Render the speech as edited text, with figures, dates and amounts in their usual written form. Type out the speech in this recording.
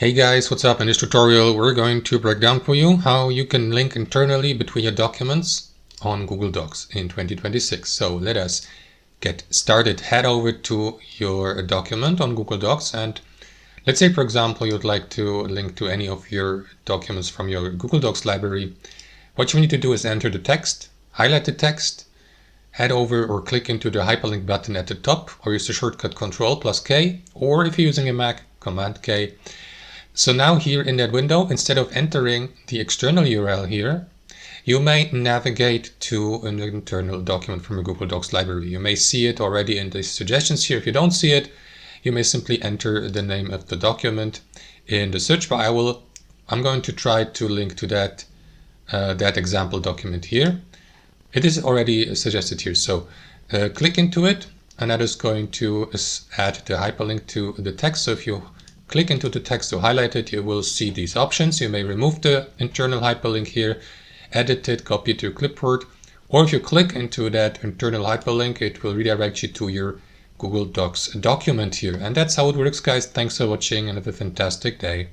Hey guys, what's up? In this tutorial we're going to break down for you how you can link internally between your documents on Google Docs in 2026. So let us get started. Head over to your document on Google Docs, and let's say for example you'd like to link to any of your documents from your Google Docs library. What you need to do is enter the text, highlight the text, head over or click into the hyperlink button at the top, or use the shortcut Ctrl+K, or if you're using a Mac, Command K. So now here in that window, instead of entering the external URL here, you may navigate to an internal document from a Google Docs library. You may see it already in the suggestions here. If you don't see it, you may simply enter the name of the document in the search bar. I'm going to try to link to that example document here. It is already suggested here. So click into it, and that is going to add the hyperlink to the text. So if you click into the text to highlight it, you will see these options. You may remove the internal hyperlink here, edit it, copy it to your clipboard, or if you click into that internal hyperlink, it will redirect you to your Google Docs document here. And that's how it works, guys. Thanks for watching and have a fantastic day.